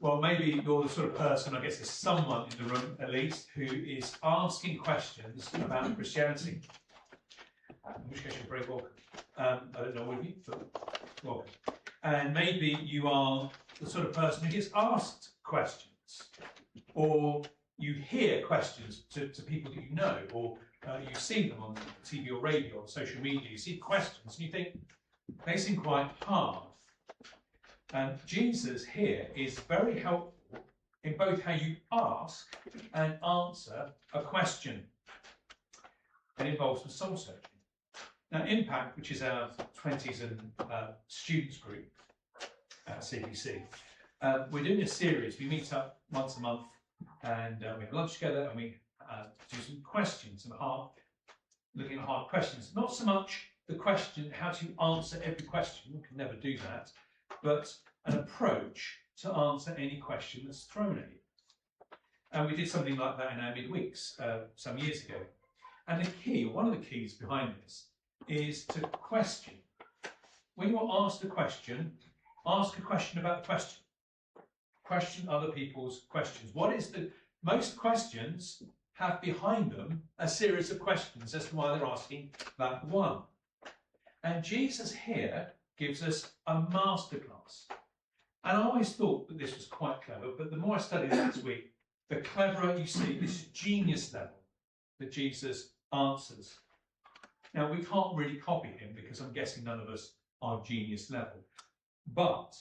Well, maybe you're the sort of person, I guess there's someone in the room at least, who is asking questions about Christianity. In which case you're very welcome. I don't know all of you, but welcome. And maybe you are the sort of person who gets asked questions, or you hear questions to people that you know, or you see them on TV or radio or social media. You see questions and you think, they seem quite hard. And Jesus here is very helpful in both how you ask and answer a question. It involves some soul searching. Now, Impact, which is our 20s and students group at CPC, we're doing a series. We meet up once a month and we have lunch together and we do some questions, looking at hard questions. Not so much the question, how to answer every question, we can never do that, but an approach to answer any question that's thrown at you. And we did something like that in our midweeks some years ago. And the key, or one of the keys behind this, is to question. When you're asked a question, ask a question about the question. Question other people's questions. Most questions have behind them a series of questions as to why they're asking that one. And Jesus here gives us a masterclass. And I always thought that this was quite clever, but the more I studied it this week, the cleverer you see this genius level that Jesus answers. Now, we can't really copy him because I'm guessing none of us are genius level, but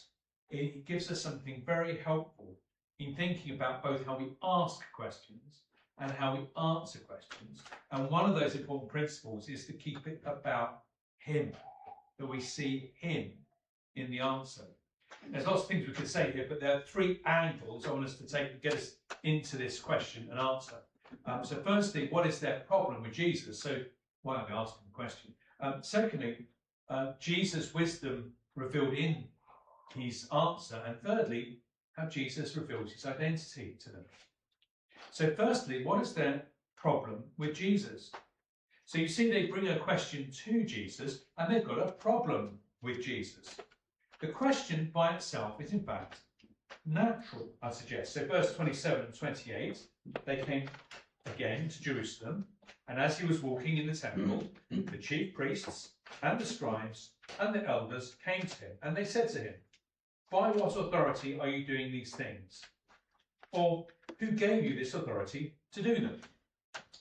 it gives us something very helpful in thinking about both how we ask questions and how we answer questions. And one of those important principles is to keep it about him, that we see him in the answer. There's lots of things we could say here, but there are three angles I want us to take to get us into this question and answer. So firstly, what is their problem with Jesus? So why are they asking the question? Secondly, Jesus' wisdom revealed in his answer. And thirdly, how Jesus reveals his identity to them. So firstly, what is their problem with Jesus? So you see they bring a question to Jesus and they've got a problem with Jesus. The question by itself is in fact natural, I suggest. So verse 27 and 28, they came again to Jerusalem, and as he was walking in the temple, the chief priests and the scribes and the elders came to him, and they said to him, "By what authority are you doing these things? Or who gave you this authority to do them?"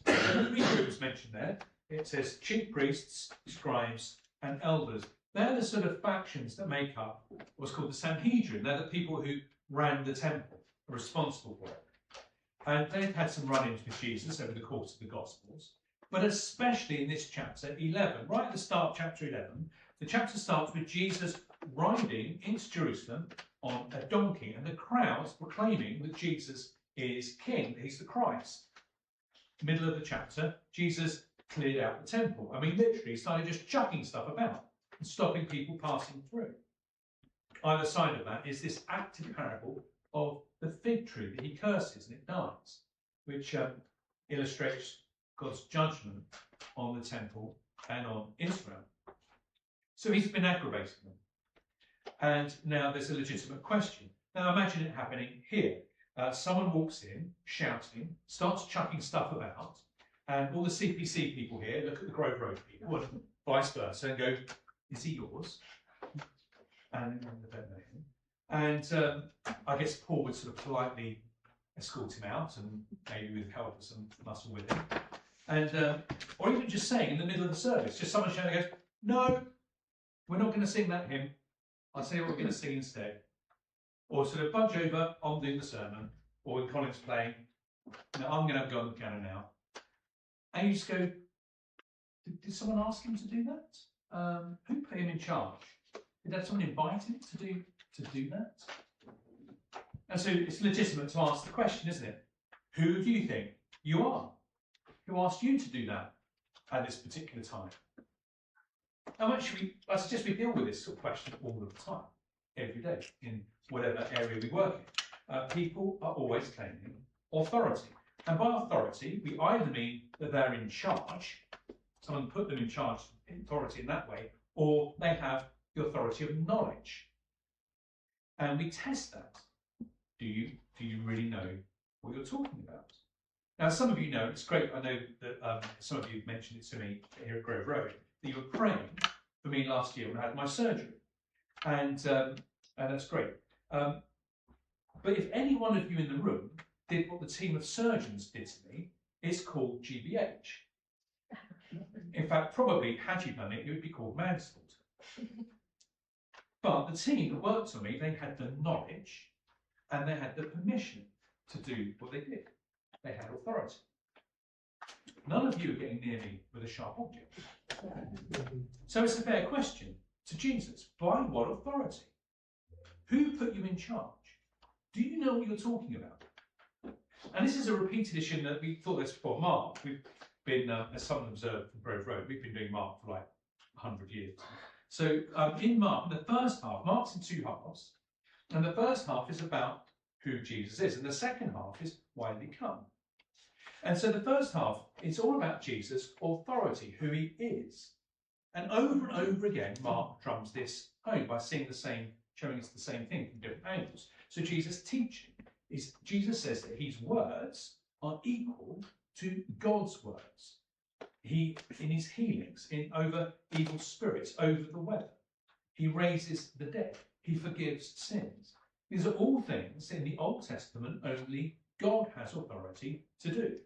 The three groups mentioned there, it says chief priests, scribes and elders. They're the sort of factions that make up what's called the Sanhedrin. They're the people who ran the temple, are responsible for it. And they've had some run-ins with Jesus over the course of the Gospels, but especially in this chapter 11. Right at the start of chapter 11, the chapter starts with Jesus riding into Jerusalem on a donkey, and the crowds proclaiming that Jesus is king, that he's the Christ. Middle of the chapter, Jesus cleared out the temple. I mean, literally started just chucking stuff about and stopping people passing through. Either side of that is this active parable of the fig tree that he curses and it dies, which illustrates God's judgment on the temple and on Israel. So he's been aggravating them. And now there's a legitimate question. Now imagine it happening here. Someone walks in, shouting, starts chucking stuff about, and all the CPC people here look at the Grove Road people, and vice versa, and go, "Is he yours?" And they don't know him. And I guess Paul would sort of politely escort him out, and maybe with help of some muscle with him. And or even just saying in the middle of the service, just someone shouting goes, "No, we're not going to sing that hymn. I'll tell you what we're going to sing instead." Or sort of budge over, I'm doing the sermon, or when Colin's playing, "No, I'm going to go on the piano now." And you just go, did someone ask him to do that? Who put him in charge? Did someone invite him to do that? And so it's legitimate to ask the question, isn't it? Who do you think you are? Who asked you to do that at this particular time? And actually, I suggest we deal with this sort of question all of the time, every day, in whatever area we work in. People are always claiming authority. And by authority, we either mean that they're in charge, someone put them in charge, authority in that way, or they have the authority of knowledge. And we test that. Do you really know what you're talking about? Now, some of you know, it's great, I know that some of you mentioned it to me here at Grove Road, that you were praying for me last year when I had my surgery. And that's great. But if any one of you in the room did what the team of surgeons did to me, it's called GBH. In fact, probably, had you done it, it would be called manslaughter. But the team that worked on me, they had the knowledge and they had the permission to do what they did. They had authority. None of you are getting near me with a sharp object. So it's a fair question to Jesus. By what authority? Who put you in charge? Do you know what you're talking about? And this is a repeated issue that we thought this before. Mark, we've been, as someone observed from Grove Road, we've been doing Mark for like 100 years. So in Mark, in the first half, Mark's in two halves, and the first half is about who Jesus is, and the second half is why did he come? And so the first half, it's all about Jesus' authority, who he is. And over again, Mark drums this home by seeing the same, showing us the same thing from different angles. So Jesus' teaching is, Jesus says that his words are equal to God's words. He, in his healings, over evil spirits, over the weather, he raises the dead, he forgives sins. These are all things in the Old Testament only God has authority to do.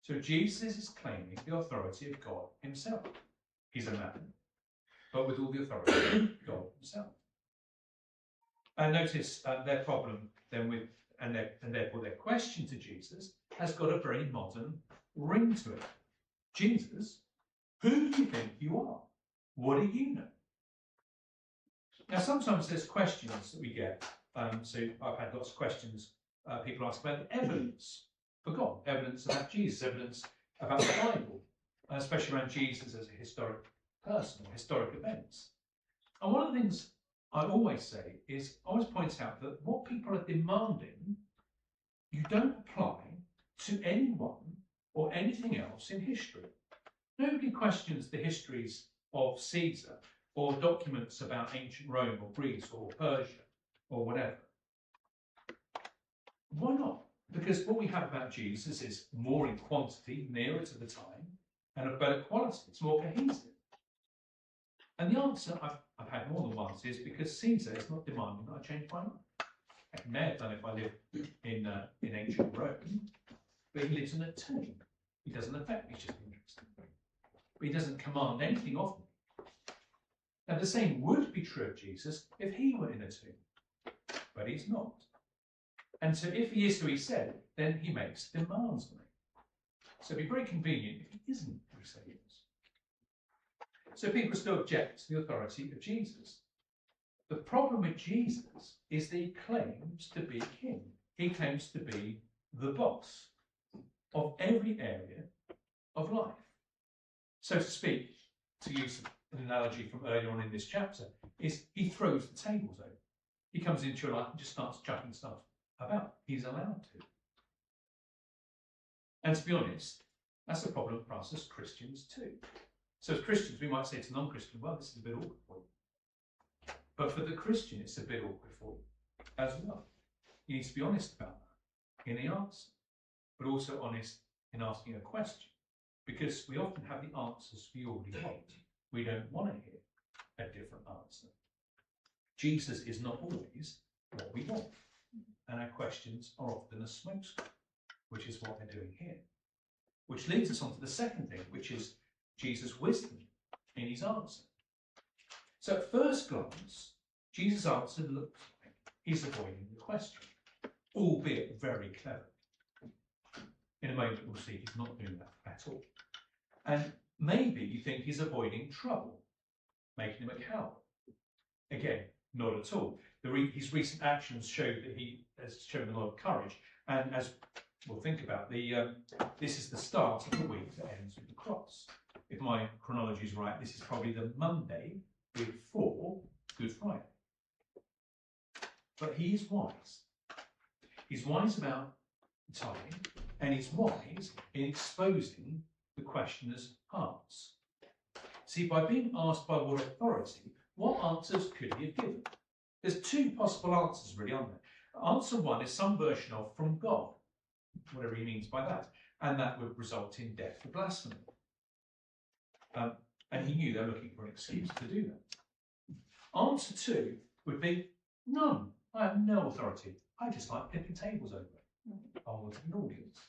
So Jesus is claiming the authority of God himself. He's a man, but with all the authority of God himself. And notice their problem then with, and therefore their question to Jesus has got a very modern ring to it. Jesus, who do you think you are? What do you know? Now, sometimes there's questions that we get. So I've had lots of questions. People ask about the evidence for God, evidence about Jesus, evidence about the Bible, especially around Jesus as a historic person or historic events. And one of the things I always say is, I always point out that what people are demanding, you don't apply to anyone or anything else in history. Nobody questions the histories of Caesar or documents about ancient Rome or Greece or Persia or whatever. Why not? Because what we have about Jesus is more in quantity, nearer to the time, and of better quality. It's more cohesive. And the answer, I've had more than once, is because Caesar is not demanding that I change my mind. I may have done if I lived in ancient Rome, but he lives in a tomb. He doesn't affect me, it's just interesting. But he doesn't command anything of me. Now, the same would be true of Jesus if he were in a tomb, but he's not. And so if he is who he said, then he makes demands on me. So it'd be very convenient if he isn't who he said he is. So people still object to the authority of Jesus. The problem with Jesus is that he claims to be king. He claims to be the boss of every area of life. So to speak, to use an analogy from earlier on in this chapter, is he throws the tables over. He comes into your life and just starts chucking stuff about. He's allowed to. And to be honest, that's a problem for us as Christians too. So as Christians, we might say to non-Christian, well, this is a bit awkward for you. But for the Christian, it's a bit awkward for you as well. You need to be honest about that in the answer, but also honest in asking a question, because we often have the answers we already want. We don't want to hear a different answer. Jesus is not always what we want, and our questions are often a smokescreen, which is what they're doing here. Which leads us on to the second thing, which is Jesus' wisdom in his answer. So at first glance, Jesus' answer looks like he's avoiding the question, albeit very clever. In a moment we'll see he's not doing that at all. And maybe you think he's avoiding trouble, making him a coward. Again, not at all. His recent actions show that he has shown a lot of courage. And as we'll think about, this is the start of the week that ends with the cross. If my chronology is right, this is probably the Monday before Good Friday. But he is wise. He's wise about time, and he's wise in exposing the questioner's hearts. See, by being asked by what authority, what answers could he have given? There's two possible answers really, aren't there? Answer 1 is some version of from God, whatever he means by that, and that would result in death for blasphemy. And he knew they were looking for an excuse to do that. Answer 2 would be none. I have no authority. I just like flipping tables over. I wanted an audience.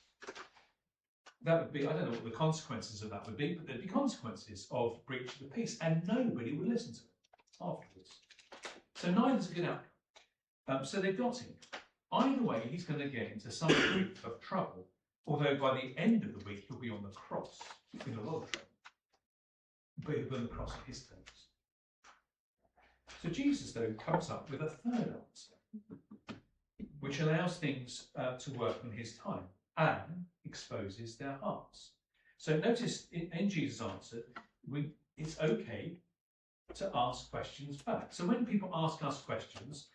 That would be, I don't know what the consequences of that would be, but there'd be consequences of breach of the peace, and nobody would listen to it afterwards. So neither's a good outcome. So they've got him. Either way, he's going to get into some degree of trouble, although by the end of the week he'll be on the cross in a lot of trouble. But he'll be on the cross at his terms. So Jesus, though, comes up with a third answer, which allows things to work on his time and exposes their hearts. So notice in Jesus' answer, it's okay to ask questions back. So when people ask us questions,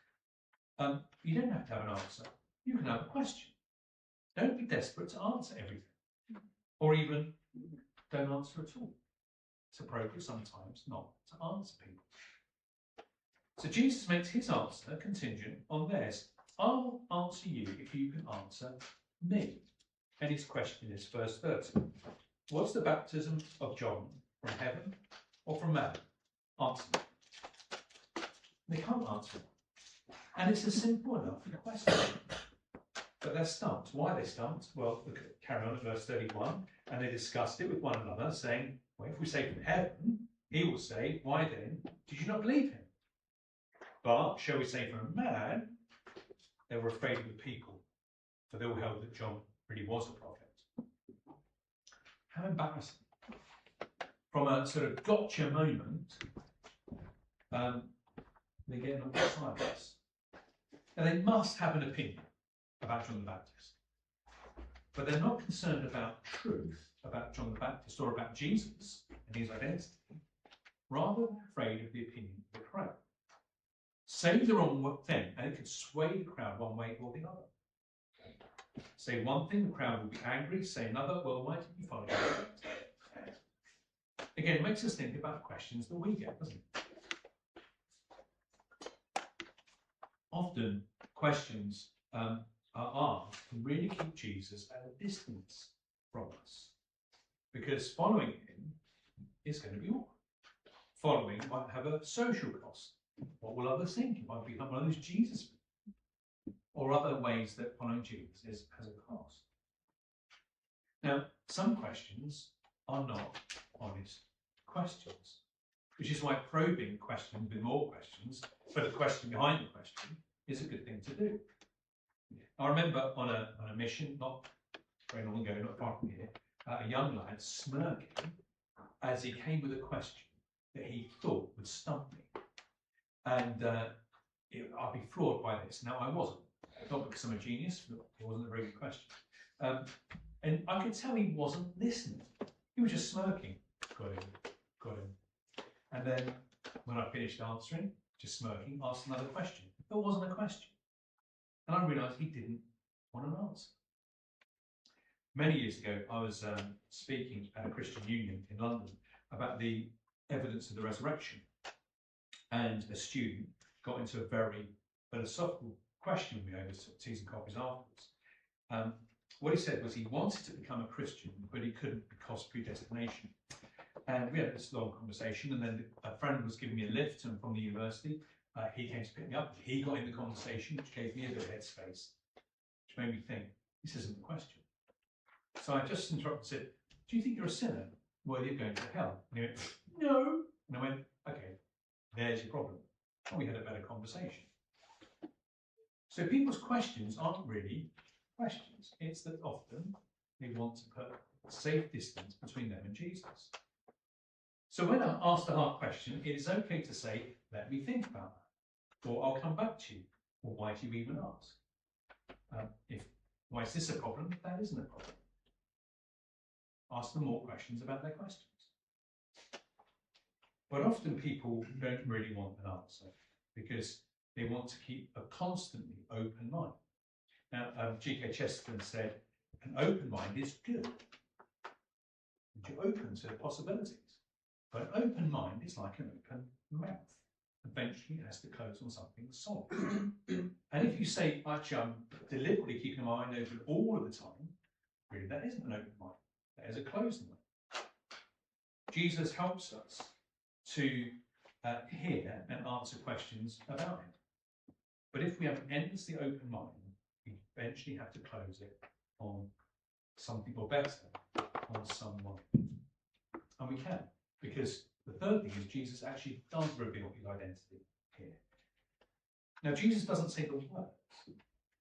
you don't have to have an answer. You can have a question. Don't be desperate to answer everything, or even don't answer at all. It's appropriate sometimes not to answer people. So Jesus makes his answer contingent on theirs. I'll answer you if you can answer me. And his question is verse 30. Was the baptism of John from heaven or from man? Answer me. They can't answer it. And it's a simple enough question. But they're stumped. Why are they stumped? Well, look at, carry on at verse 31. And they discussed it with one another, saying, well, if we say from heaven, he will say, why then did you not believe him? But shall we say from man? They were afraid of the people, for they all held that John really was a prophet. How embarrassing. From a sort of gotcha moment, they get an awful silence. Now they must have an opinion about John the Baptist, but they're not concerned about truth about John the Baptist or about Jesus and his identity. Rather, they're afraid of the opinion of the crowd. Say the wrong thing, and it could sway the crowd one way or the other. Say one thing, the crowd will be angry. Say another, well, why did you follow that? Again, it makes us think about questions that we get, doesn't it? Often, questions are asked to really keep Jesus at a distance from us, because following him is going to be awkward. Following might have a social cost. What will others think? It might become one of those Jesus people, or other ways that following Jesus has a cost. Now, some questions are not honest questions, which is why probing questions with more questions, but the question behind the question, is a good thing to do. I remember on a mission, not very long ago, not far from here, a young lad smirking as he came with a question that he thought would stump me. And I'd be floored by this. Now, I wasn't. Not because I'm a genius, but it wasn't a very good question. And I could tell he wasn't listening. He was just smirking. Got him. And then, when I finished answering, just smirking, asked another question. There wasn't a question. And I realised he didn't want an answer. Many years ago, I was speaking at a Christian union in London about the evidence of the resurrection. And a student got into a very philosophical question with me over teas and coffees afterwards. What he said was he wanted to become a Christian, but he couldn't because predestination. And we had this long conversation, and then a friend was giving me a lift from the university. He came to pick me up. He got in the conversation, which gave me a bit of headspace, which made me think, this isn't the question. So I just interrupted and said, do you think you're a sinner worthy of going to hell? And he went, no. And I went, okay, there's your problem. And we had a better conversation. So people's questions aren't really questions. It's that often they want to put a safe distance between them and Jesus. So when I ask a hard question, it is okay to say, let me think about that. Or I'll come back to you. Or why do you even ask? Why is this a problem? That isn't a problem. Ask them more questions about their questions. But often people don't really want an answer because they want to keep a constantly open mind. Now, G.K. Chesterton said, an open mind is good. And you're open to possibilities. But an open mind is like an open mouth. eventually it has to close on something solid. And if you say, actually, I'm deliberately keeping my mind open all of the time, really, that isn't an open mind. That is a closed mind. Jesus helps us to hear and answer questions about him. But if we have an endlessly open mind, we eventually have to close it on something, or better, on someone. And we can, because the third thing is Jesus actually does reveal his identity here. Now, Jesus doesn't say the words,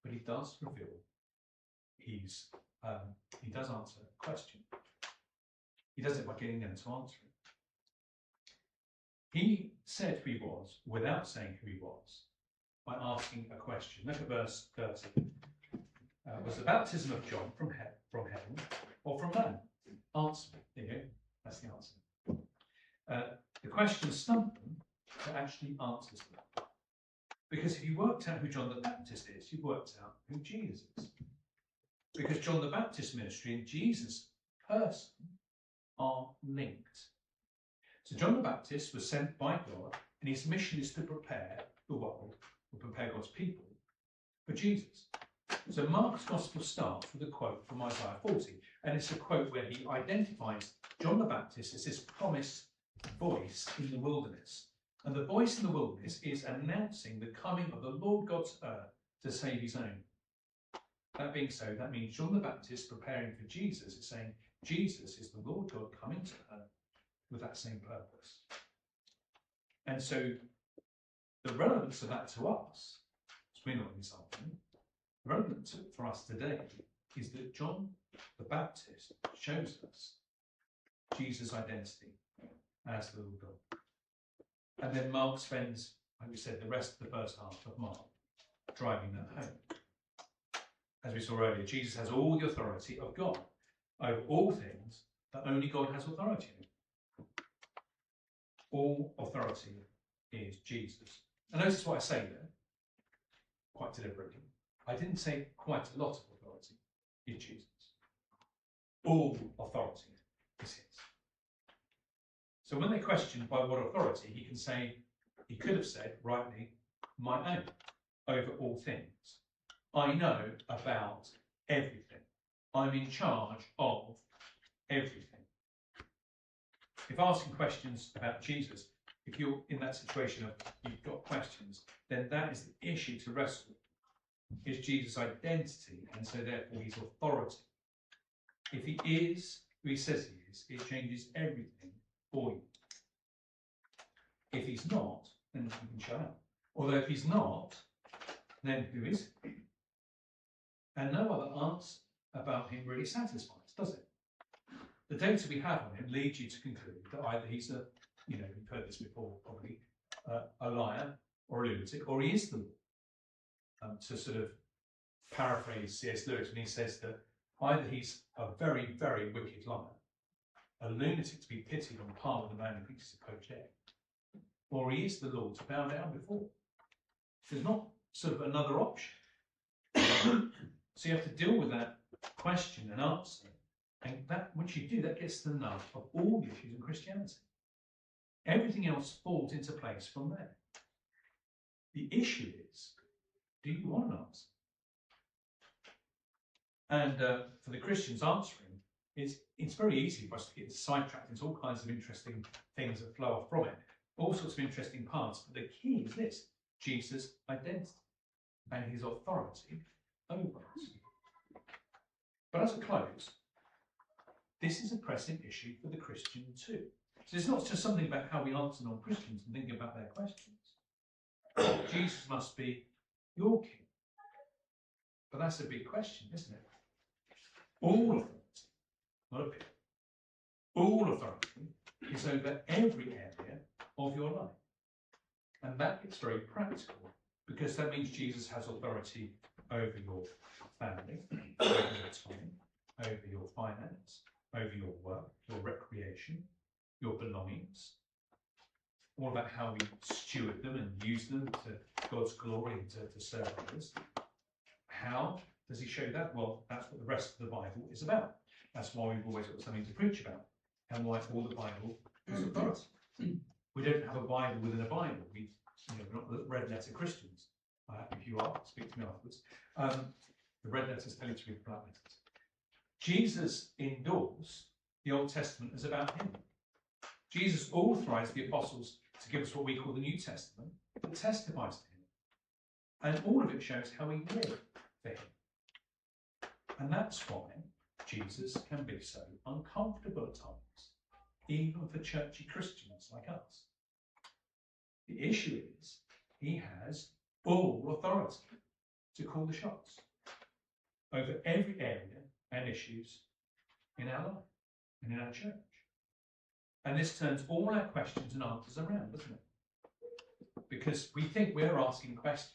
but he does reveal his, he does answer a question. He does it by getting them to answer it. He said who he was without saying who he was by asking a question. Look at verse 30. Was the baptism of John from heaven or from man? Answer. There you go. That's the answer. The question stumped them, but actually answers them. Because if you worked out who John the Baptist is, you've worked out who Jesus is. Because John the Baptist's ministry and Jesus' person are linked. So John the Baptist was sent by God, and his mission is to prepare the world, or prepare God's people, for Jesus. So Mark's Gospel starts with a quote from Isaiah 40, and it's a quote where he identifies John the Baptist as this promised voice in the wilderness. And the voice in the wilderness is announcing the coming of the Lord God to earth to save his own. That being so, that means John the Baptist preparing for Jesus is saying Jesus is the Lord God coming to earth with that same purpose. And so the relevance of that to us, as we know in this afternoon, the relevance for us today is that John the Baptist shows us Jesus' identity as the Lord God. And then Mark spends, like we said, the rest of the first half of Mark driving that home. As we saw earlier, Jesus has all the authority of God over all things that only God has authority over. All authority is Jesus. And notice what I say there, quite deliberately. I didn't say quite a lot of authority is Jesus. All authority is his. So when they question by what authority, he can say, he could have said, rightly, my own, over all things. I know about everything. I'm in charge of everything. If asking questions about Jesus, if you're in that situation of you've got questions, then that is the issue to wrestle with, is Jesus' identity, and so therefore his authority. If he is who he says he is, it changes everything for you. If he's not, then you can shut up. Although if he's not, then who is he? And no other answer about him really satisfies, does it? The data we have on him leads you to conclude that either he's a, you've heard this before probably, a liar or a lunatic, or he is the Lord. To sort of paraphrase C.S. Lewis when he says that either he's a very, very wicked liar, a lunatic to be pitied on par with a man who thinks he's a poached egg, or he is the Lord to bow down before. There's not sort of another option. So you have to deal with that question and answer. And that, once you do, that gets to the nub of all the issues in Christianity. Everything else falls into place from there. The issue is, do you want an answer? And for the Christians answering, it's very easy for us to get sidetracked into all kinds of interesting things that flow off from it. All sorts of interesting parts. But the key is this: Jesus' identity and his authority over us. But as a close, this is a pressing issue for the Christian too. So it's not just something about how we answer non-Christians and thinking about their questions. Jesus must be your king. But that's a big question, isn't it? All authority, not a bit, all authority is over every area of your life. And that gets very practical, because that means Jesus has authority over your family, over your time, over your finance, over your work, your recreation, your belongings, all about how we steward them and use them to God's glory and to serve others. How does he show that? Well, that's what the rest of the Bible is about. That's why we've always got something to preach about, and why all the Bible is authority. We don't have a Bible within a Bible. We we're not the red letter Christians. If you are, speak to me afterwards. The red letters tell you to read the black letters. Jesus endorsed the Old Testament as about him. Jesus authorised the apostles to give us what we call the New Testament that testifies to him. And all of it shows how he lived for him. And that's why Jesus can be so uncomfortable at times, even for churchy Christians like us. The issue is he has all authority to call the shots over every area and issues in our life and in our church. And this turns all our questions and answers around, doesn't it? Because we think we're asking questions,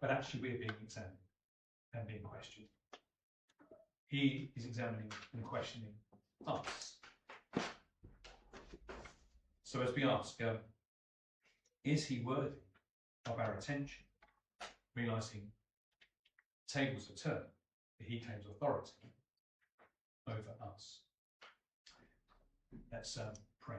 but actually we're being examined and being questioned. He is examining and questioning us. So as we ask, is he worthy of our attention? Realising tables are turned, that he claims authority over us. Let's pray.